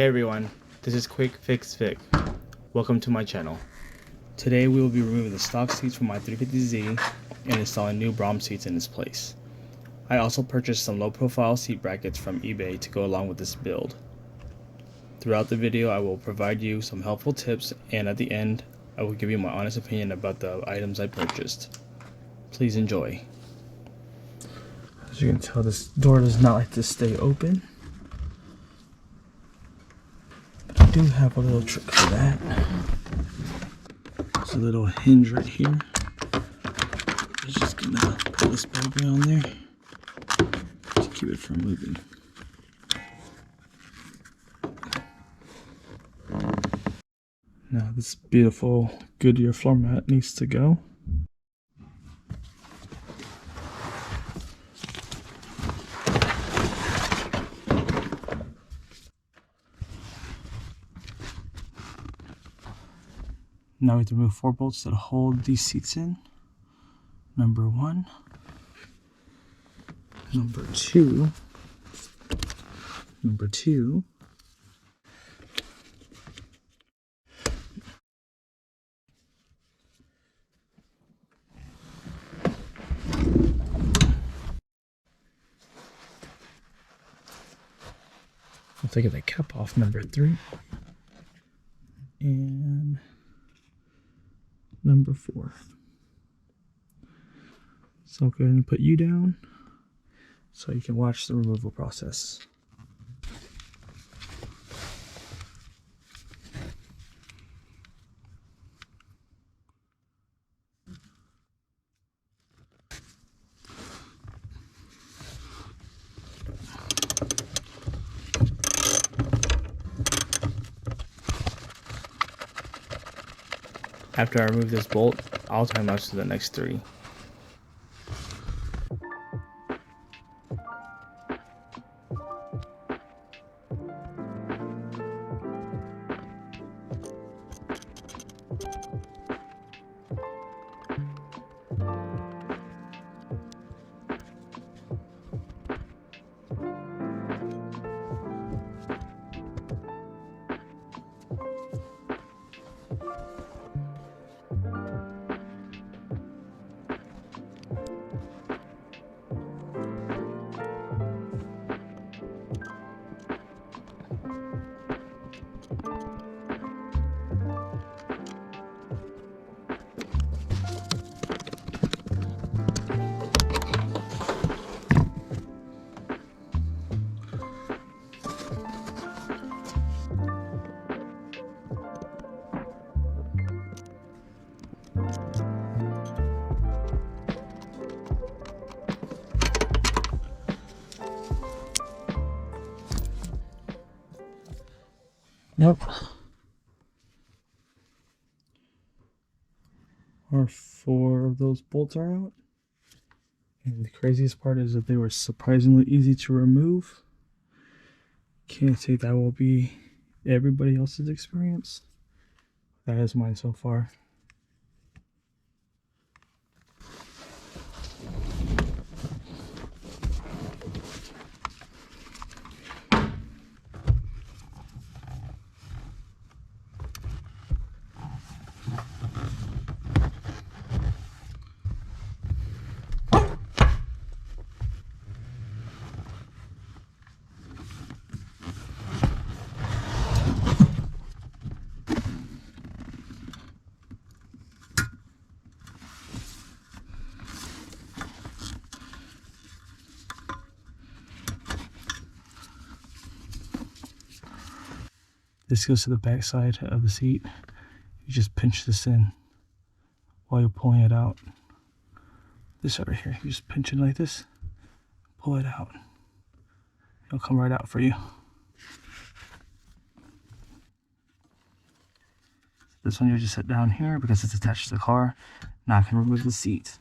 Hey everyone, this is Quick Fix Vic. Welcome to my channel. Today we will be removing the stock seats from my 350Z and installing new Brahms seats in its place. I also purchased some low profile seat brackets from eBay to go along with this build. Throughout the video I will provide you some helpful tips, and at the end I will give you my honest opinion about the items I purchased. Please enjoy. As you can tell, this door does not like to stay open. I do have a little trick for that. There's a little hinge right here. I'm just gonna put this bad boy on there to keep it from moving. Now this beautiful Goodyear floor mat needs to go. Now we have to remove 4 bolts that hold these seats in. Number 1. Number 2. Number 2. I'll take the cap off. Number 3. And number 4. So I'll go ahead and put you down so you can watch the removal process. After I remove this bolt, I'll tie knots to the next 3. Yep. Our 4 of those bolts are out. And the craziest part is that they were surprisingly easy to remove. Can't say that will be everybody else's experience. That is mine so far. This goes to the back side of the seat. You just pinch this in while you're pulling it out. This over here, you just pinch it like this, pull it out. It'll come right out for you. This one you just set down here because it's attached to the car. Now I can remove the seat.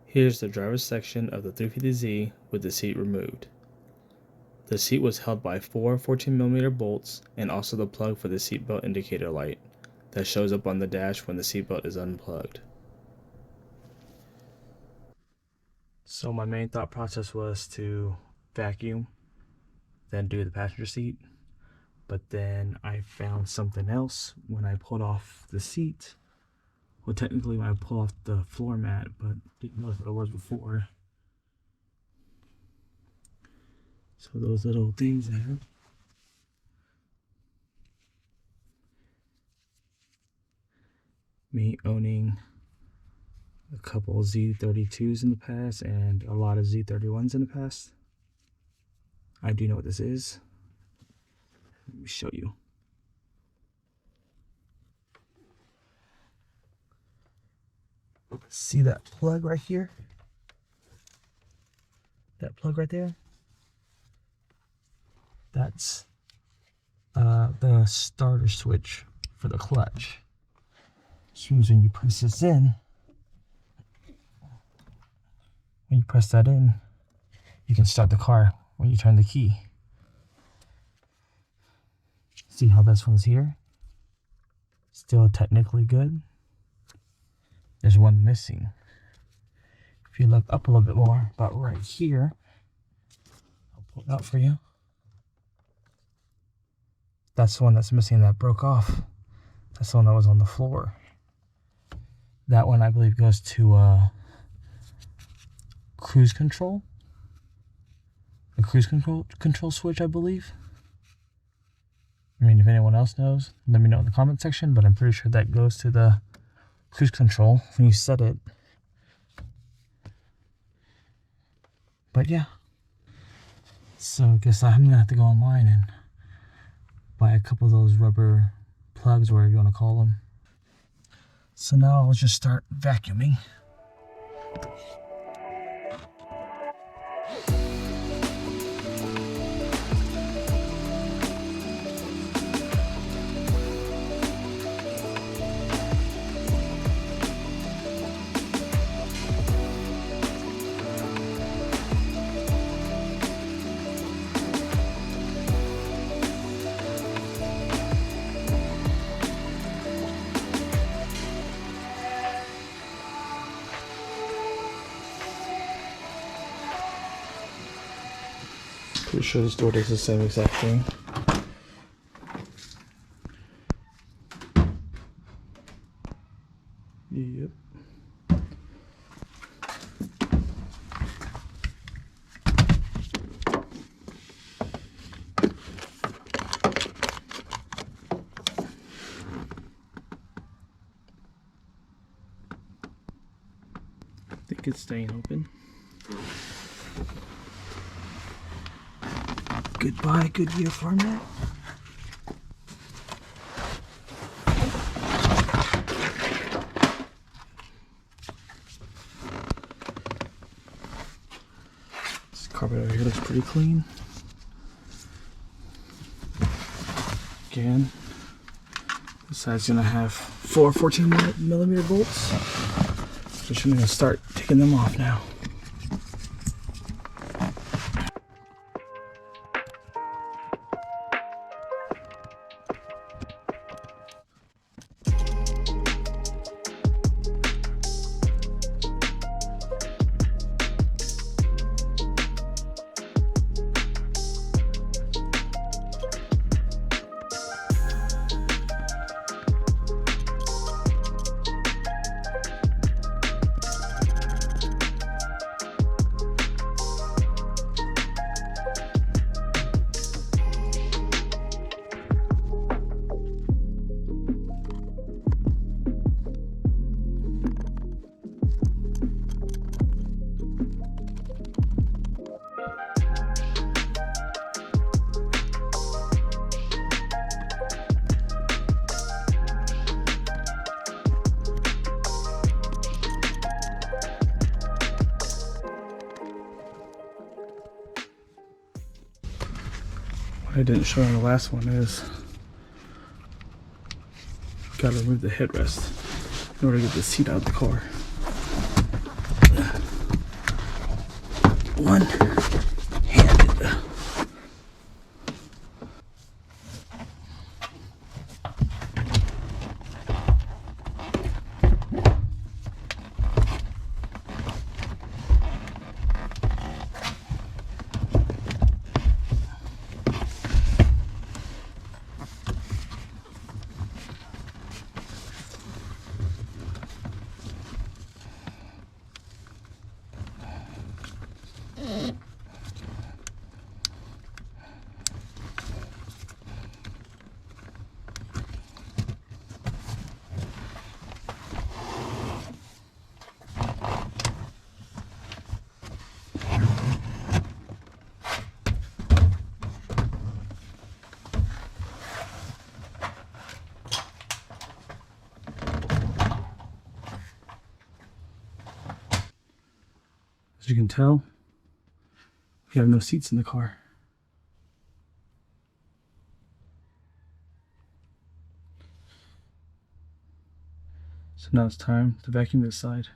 Here's the driver's section of the 350Z with the seat removed. The seat was held by 4 14mm bolts and also the plug for the seatbelt indicator light that shows up on the dash when the seatbelt is unplugged. So my main thought process was to vacuum, then do the passenger seat. But then I found something else when I pulled off the seat. Well, technically when I pulled off the floor mat, but didn't know what it was before. So those little things there. Me owning a couple Z32s in the past and a lot of Z31s in the past, I do know what this is. Let me show you. See that plug right here? That plug right there? That's the starter switch for the clutch. As soon as when you press this in, when you press that in, you can start the car when you turn the key. See how this one's here? Still technically good. There's one missing. If you look up a little bit more, about right here, I'll pull it out for you. That's the one that's missing that broke off. That's the one that was on the floor. That one I believe goes to cruise control. A cruise control switch, I believe. I mean, if anyone else knows, let me know in the comment section, but I'm pretty sure that goes to the cruise control when you set it. But yeah. So I guess I'm gonna have to go online and buy a couple of those rubber plugs, or whatever you want to call them. So now I'll just start vacuuming. Pretty sure this door does the same exact thing. Yep. I think it's staying open. Goodbye, Goodyear format. This carpet over here looks pretty clean. Again, this side's gonna have 4 14mm bolts. So I'm gonna start taking them off now. What I didn't show on the last one is gotta remove the headrest in order to get the seat out of the car. One-handed. As you can tell, we have no seats in the car. So now it's time to vacuum this side.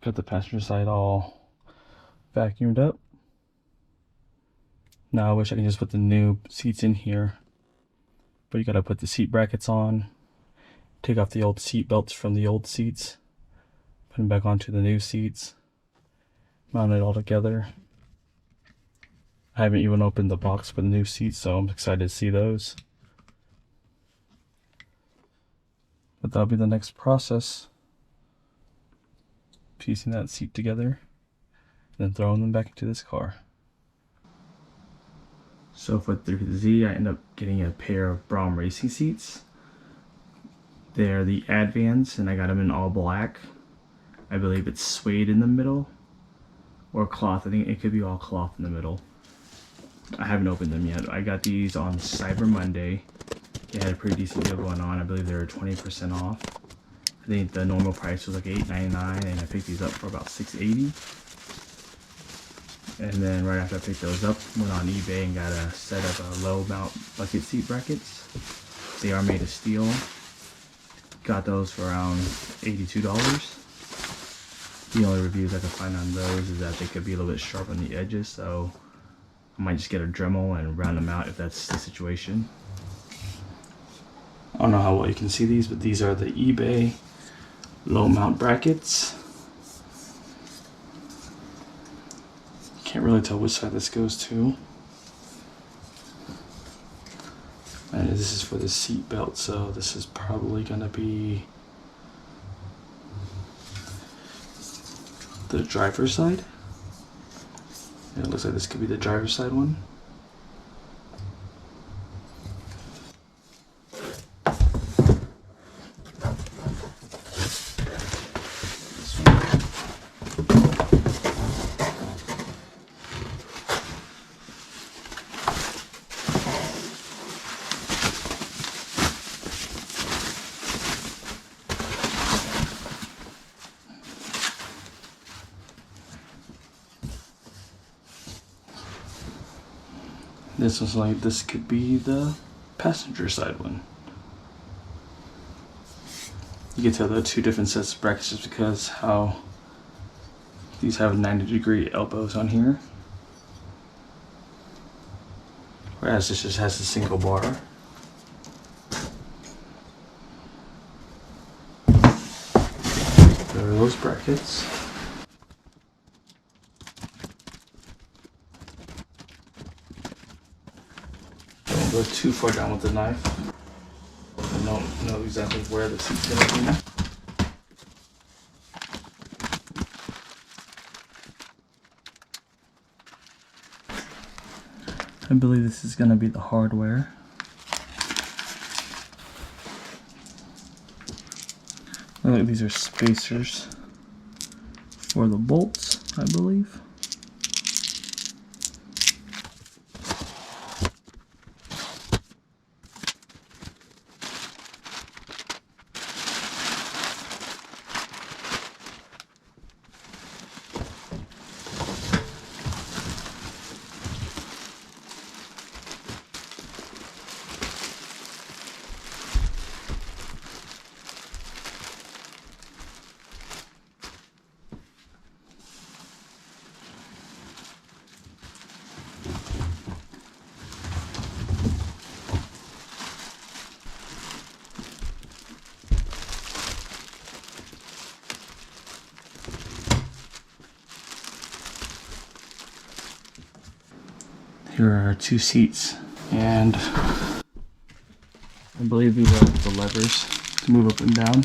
Got the passenger side all vacuumed up. Now I wish I could just put the new seats in here, but you gotta put the seat brackets on, take off the old seat belts from the old seats, put them back onto the new seats, mount it all together. I haven't even opened the box for the new seats, so I'm excited to see those. But that'll be the next process. Piecing that seat together, then throwing them back into this car. So for the 350Z, I end up getting a pair of Brom racing seats. They're the Advance, and I got them in all black. I believe it's suede in the middle, or cloth. I think it could be all cloth in the middle. I haven't opened them yet. I got these on Cyber Monday. They had a pretty decent deal going on. I believe they were 20% off. I think the normal price was like $8.99, and I picked these up for about $6.80. And then right after I picked those up, went on eBay and got a set of low mount bucket seat brackets. They are made of steel. Got those for around $82. The only reviews I could find on those is that they could be a little bit sharp on the edges, so I might just get a Dremel and round them out if that's the situation. I don't know how well you can see these, but these are the eBay low mount brackets. Can't really tell which side this goes to. And this is for the seat belt, so this is probably gonna be the driver's side. Yeah, it looks like this could be the driver's side one. This was like, this could be the passenger side one. You can tell they're two different sets of brackets just because how these have 90-degree elbows on here, whereas this just has a single bar. There are those brackets. Don't go too far down with the knife. I don't know exactly where the seat's gonna be. I believe this is gonna be the hardware. Look, these are spacers for the bolts, I believe. Here are our two seats, and I believe these are the levers to move up and down.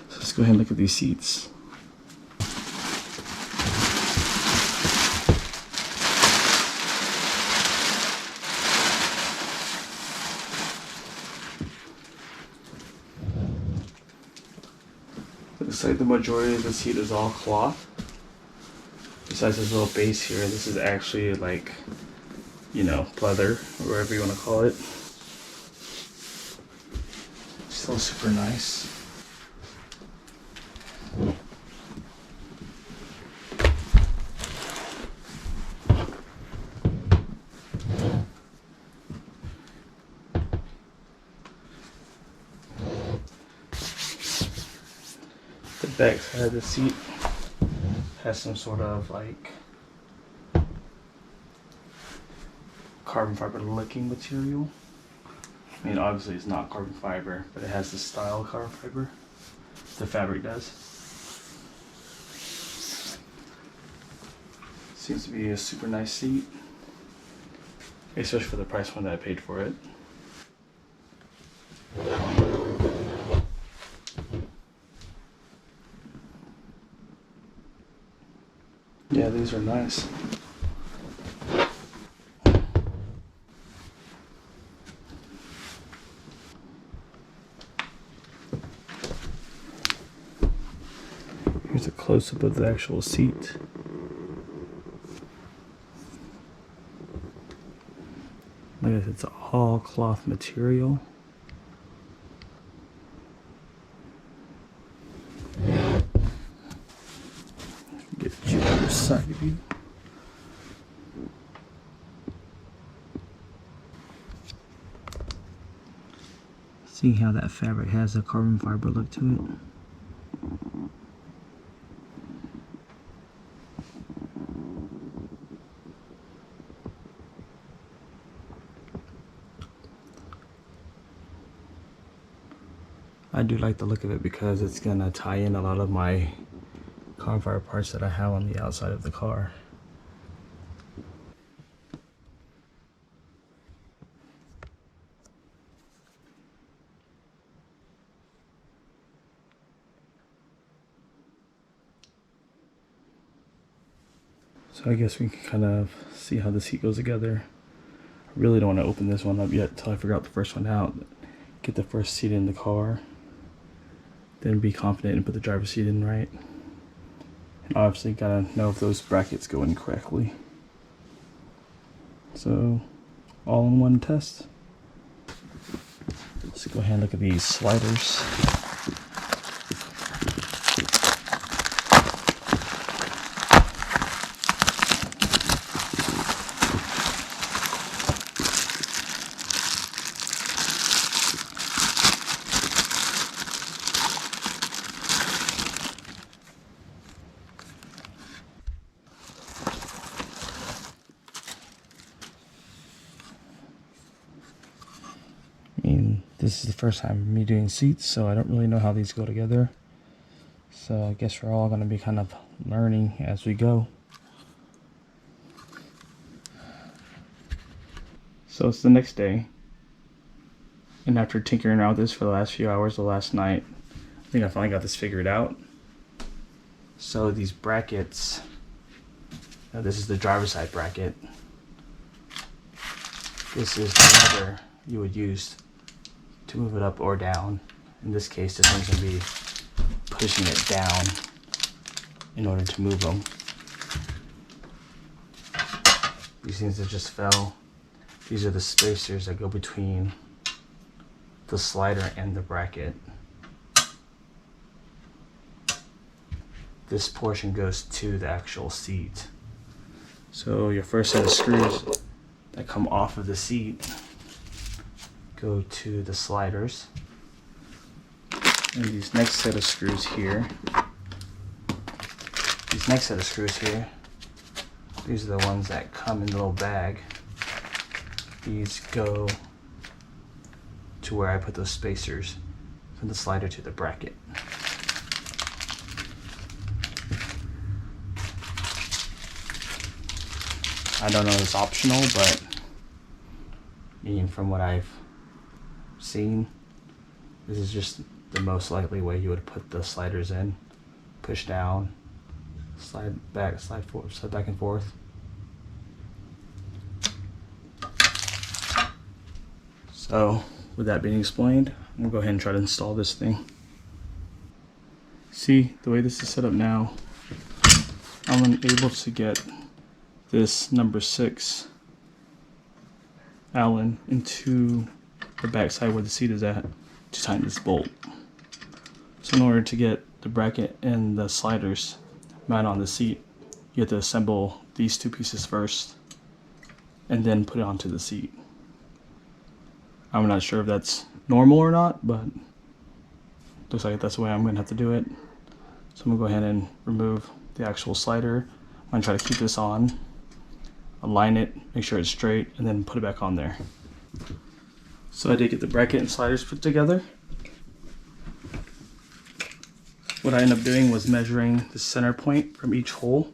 So let's go ahead and look at these seats. Looks like the majority of the seat is all cloth. Besides this little base here, this is actually like, you know, leather or whatever you want to call it. Still super nice. The back side of the seat has some sort of like carbon fiber looking material. I mean, obviously it's not carbon fiber, but it has the style of carbon fiber. The fabric does. Seems to be a super nice seat, especially for the price point that I paid for it. Yeah, these are nice. Here's a close-up of the actual seat. Like I said, it's all cloth material. Get you the other side of you. See how that fabric has a carbon fiber look to it? I do like the look of it because it's gonna tie in a lot of my carbon fiber parts that I have on the outside of the car. So I guess we can kind of see how the seat goes together. I really don't want to open this one up yet until I figure out the first one out. Get the first seat in the car, then be confident and put the driver's seat in right. And obviously gotta know if those brackets go in correctly. So, all in one test. Let's go ahead and look at these sliders. This is the first time me doing seats, so I don't really know how these go together. So I guess we're all going to be kind of learning as we go. So it's the next day, and after tinkering around with this for the last few hours of last night, I think I finally got this figured out. So these brackets, this is the driver's side bracket. This is the lever you would use to move it up or down. In this case, this one's going to be pushing it down in order to move them. These things that just fell, these are the spacers that go between the slider and the bracket. This portion goes to the actual seat. So your first set of screws that come off of the seat go to the sliders, and these next set of screws here, these are the ones that come in the little bag. These go to where I put those spacers from the slider to the bracket. I don't know if it's optional, but mean, from what I've seen, this is just the most likely way you would put the sliders in. Push down, slide back, slide forward, slide back and forth. So with that being explained, I'm gonna go ahead and try to install this thing. See, the way this is set up now, I'm unable to get this number 6 Allen into the back side where the seat is at to tighten this bolt. So in order to get the bracket and the sliders mounted on the seat, you have to assemble these 2 pieces first and then put it onto the seat. I'm not sure if that's normal or not, but looks like that's the way I'm going to have to do it. So I'm going to go ahead and remove the actual slider. I'm going to try to keep this on, align it, make sure it's straight, and then put it back on there. So I did get the bracket and sliders put together. What I ended up doing was measuring the center point from each hole.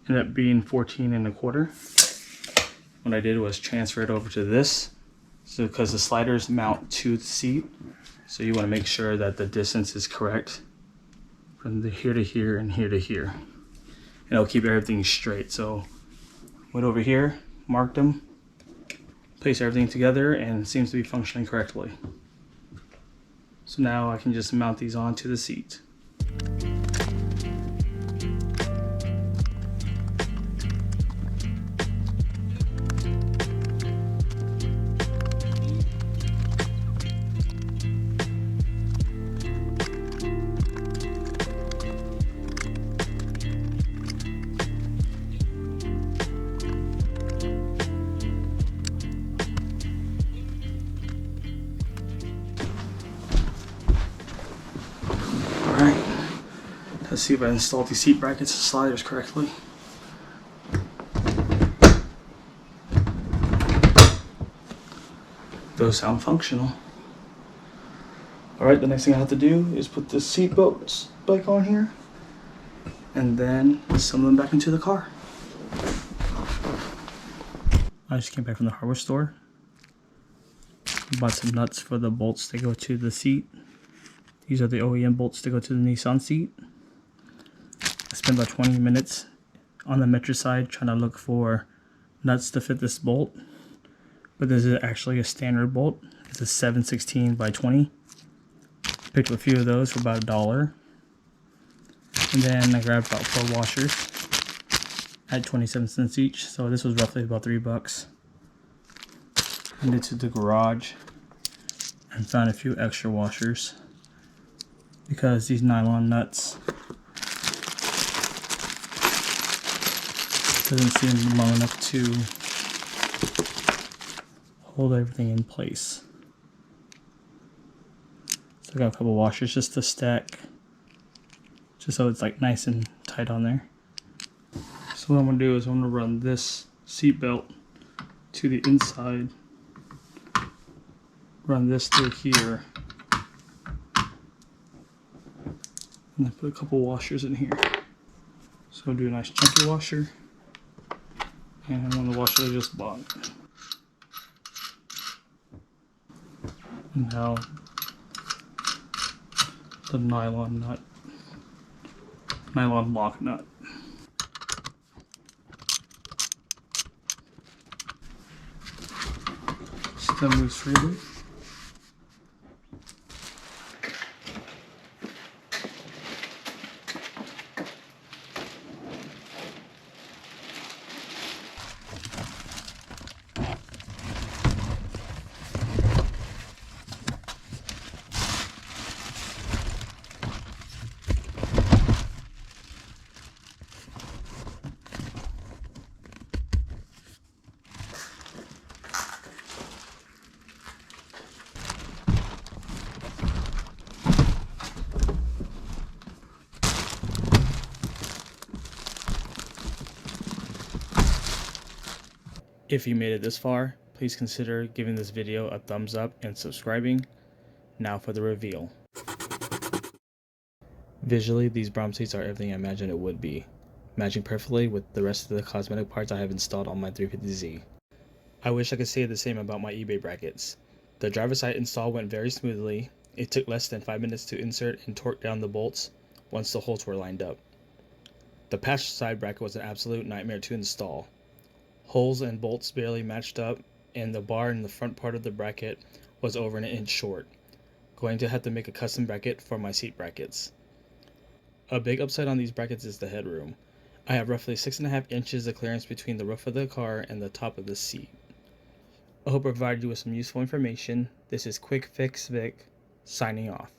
Ended up being 14 1/4. What I did was transfer it over to this. So because the sliders mount to the seat, so you want to make sure that the distance is correct from here to here and here to here. And it'll keep everything straight. So went over here, marked them, placed everything together, and it seems to be functioning correctly. So now I can just mount these onto the seat. Alright, let's see if I installed these seat brackets and sliders correctly. Those sound functional. Alright, the next thing I have to do is put the seat belts back on here and then assemble them back into the car. I just came back from the hardware store. Bought some nuts for the bolts that go to the seat. These are the OEM bolts to go to the Nissan seat. I spent about 20 minutes on the Metro side trying to look for nuts to fit this bolt. But this is actually a standard bolt. It's a 7/16 by 20. Picked up a few of those for about $1. And then I grabbed about 4 washers at 27 cents each. So this was roughly about $3. Went into the garage and found a few extra washers, because these nylon nuts doesn't seem long enough to hold everything in place. So I got a couple washers just to stack, just so it's like nice and tight on there. So what I'm gonna do is I'm gonna run this seat belt to the inside, run this through here, and then put a couple washers in here. So I'll do a nice chunky washer, and one of the washers I just bought. And now the nylon nut, nylon lock nut. Stem moves freely. If you made it this far, please consider giving this video a thumbs up and subscribing. Now for the reveal. Visually, these Brom seats are everything I imagined it would be, matching perfectly with the rest of the cosmetic parts I have installed on my 350Z. I wish I could say the same about my eBay brackets. The driver's side install went very smoothly. It took less than 5 minutes to insert and torque down the bolts once the holes were lined up. The passenger side bracket was an absolute nightmare to install. Holes and bolts barely matched up, and the bar in the front part of the bracket was over an inch short. Going to have to make a custom bracket for my seat brackets. A big upside on these brackets is the headroom. I have roughly 6.5 inches of clearance between the roof of the car and the top of the seat. I hope I provided you with some useful information. This is Quick Fix Vic, signing off.